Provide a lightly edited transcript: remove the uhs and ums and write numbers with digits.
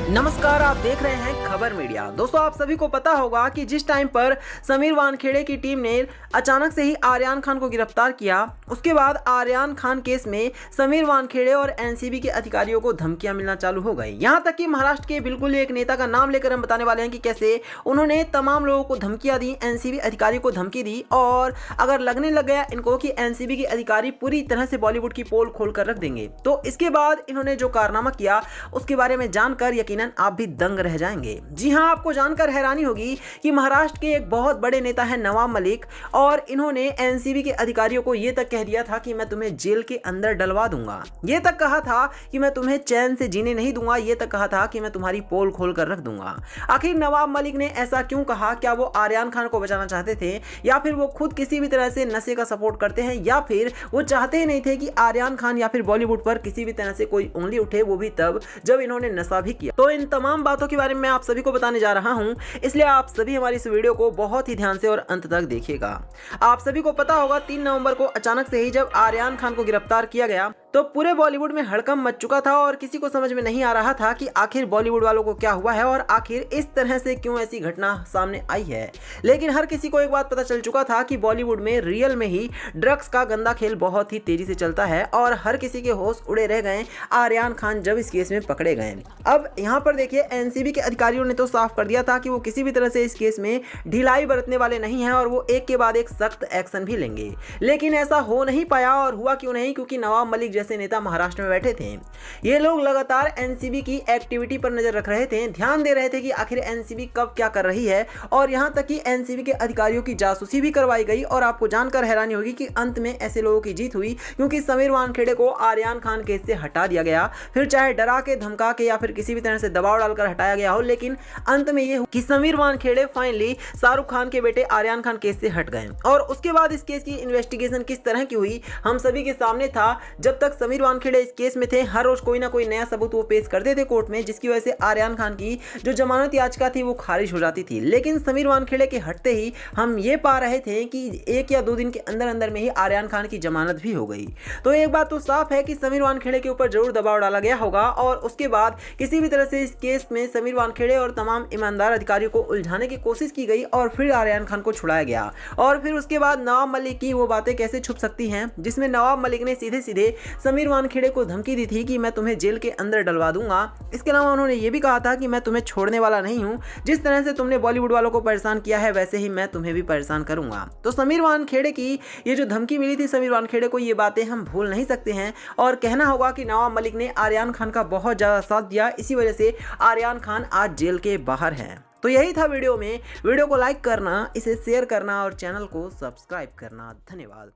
नमस्कार, आप देख रहे हैं खबर मीडिया। दोस्तों, आप सभी को पता होगा कि जिस टाइम पर समीर वानखेड़े की टीम ने अचानक से ही आर्यान खान को गिरफ्तार किया, उसके बाद आर्यान खान केस में समीर वानखेड़े और एनसीबी के अधिकारियों को धमकियां मिलना चालू हो गई। यहां तक कि महाराष्ट्र के बिल्कुल एक नेता का नाम लेकर हम बताने वाले हैं कि कैसे उन्होंने तमाम लोगों को धमकियां दी, एनसीबी अधिकारियों को धमकी दी, और अगर लगने लग गया इनको कि एनसीबी के अधिकारी पूरी तरह से बॉलीवुड की पोल खोल कर रख देंगे, तो इसके बाद इन्होंने जो कारनामा किया उसके बारे में जानकर यकीनन आप भी दंग रह जाएंगे। जी हां, आपको जानकर हैरानी होगी कि महाराष्ट्र के एक बहुत बड़े नेता है नवाब मलिक, और इन्होंने एनसीबी के अधिकारियों को यह तक कह दिया था कि मैं तुम्हें जेल के अंदर डलवा दूंगा। यह तक कहा था कि मैं तुम्हें चैन से जीने नहीं दूंगा। यह तक कहा था कि मैं तुम्हारी पोल खोल कर रख दूंगा। आखिर नवाब मलिक ने ऐसा क्यों कहा? क्या वो आर्यान खान को बचाना चाहते थे, या फिर वो खुद किसी भी तरह से नशे का सपोर्ट करते हैं, या फिर वो चाहते ही नहीं थे कि आर्यान खान या फिर बॉलीवुड पर किसी भी तरह से कोई उंगली उठे, वो भी तब जब इन्होंने नशा भी किया? तो इन तमाम बातों के बारे में मैं आप सभी को बताने जा रहा हूं, इसलिए आप सभी हमारी इस वीडियो को बहुत ही ध्यान से और अंत तक देखिएगा। आप सभी को पता होगा 3 नवंबर को अचानक से ही जब आर्यान खान को गिरफ्तार किया गया तो पूरे बॉलीवुड में हड़कंप मच चुका था, और किसी को समझ में नहीं आ रहा था कि आखिर बॉलीवुड वालों को क्या हुआ है और आखिर इस तरह से क्यों ऐसी घटना सामने आई है। लेकिन हर किसी को एक बात पता चल चुका था कि बॉलीवुड में रियल में ही ड्रग्स का गंदा खेल बहुत ही तेजी से चलता है, और हर किसी के होश उड़े रह गए आर्यान खान जब इस केस में पकड़े गए। अब यहाँ पर देखिए, एनसीबी के अधिकारियों ने तो साफ कर दिया था कि वो किसी भी तरह से इस केस में ढिलाई बरतने वाले नहीं हैं, और वो एक के बाद एक सख्त एक्शन भी लेंगे। लेकिन ऐसा हो नहीं पाया, और हुआ क्यों नहीं? क्योंकि नवाब मलिक जैसे नेता महाराष्ट्र में बैठे थे। ये लोग लगातार एनसीबी की एक्टिविटी पर नजर रख रहे थे, ध्यान दे रहे थे कि आखिर एनसीबी कब क्या कर रही है, और यहां तक कि एनसीबी के अधिकारियों की जासूसी भी करवाई गई। और आपको जानकर हैरानी होगी कि अंत में ऐसे लोगों की जीत हुई, क्योंकि समीर वानखेड़े को आर्यान खान केस से हटा दिया गया। फिर चाहे डरा के, धमका के, या फिर किसी भी तरह से दबाव डालकर हटाया गया हो, लेकिन अंत में यह कि समीर वानखेड़े फाइनली शाहरुख खान के बेटे आर्यान खान केस से हट गए। और उसके बाद इस केस की इन्वेस्टिगेशन किस तरह की हुई हम सभी के सामने था। जब तक समीर वानखेड़े इस केस में थे, हर रोज कोई ना कोई नया सबूत वो पेश करते थे कोर्ट में, जिसकी वजह से आर्यान खान की जो जमानत याचिका थी वो खारिज हो जाती थी। लेकिन समीर वानखेड़े के हटते ही हम ये पा रहे थे कि 1 या 2 दिन के अंदर अंदर में ही आर्यान खान की जमानत भी हो गई। तो एक बात तो साफ है कि समीर वानखेड़े के ऊपर जरूर दबाव डाला गया होगा, और उसके बाद किसी भी तरह से इस केस में समीर वानखेड़े और तमाम ईमानदार अधिकारियों को उलझाने की कोशिश की गई, और फिर आर्यान खान को छुड़ाया गया। और फिर उसके बाद नवाब मलिक की वो बातें कैसे छुप सकती हैं, जिसमें नवाब मलिक ने सीधे सीधे समीर वानखेड़े को धमकी दी थी कि मैं तुम्हें जेल के अंदर डलवा दूंगा। इसके अलावा उन्होंने ये भी कहा था कि मैं तुम्हें छोड़ने वाला नहीं हूं, जिस तरह से तुमने बॉलीवुड वालों को परेशान किया है वैसे ही मैं तुम्हें भी परेशान करूंगा। तो समीर वानखेड़े की ये जो धमकी मिली थी समीर वानखेड़े को, ये बातें हम भूल नहीं सकते हैं, और कहना होगा कि नवाब मलिक ने आर्यान खान का बहुत ज्यादा साथ दिया। इसी वजह से आर्यान खान आज जेल के बाहर है। तो यही था वीडियो में। वीडियो को लाइक करना, इसे शेयर करना और चैनल को सब्सक्राइब करना। धन्यवाद।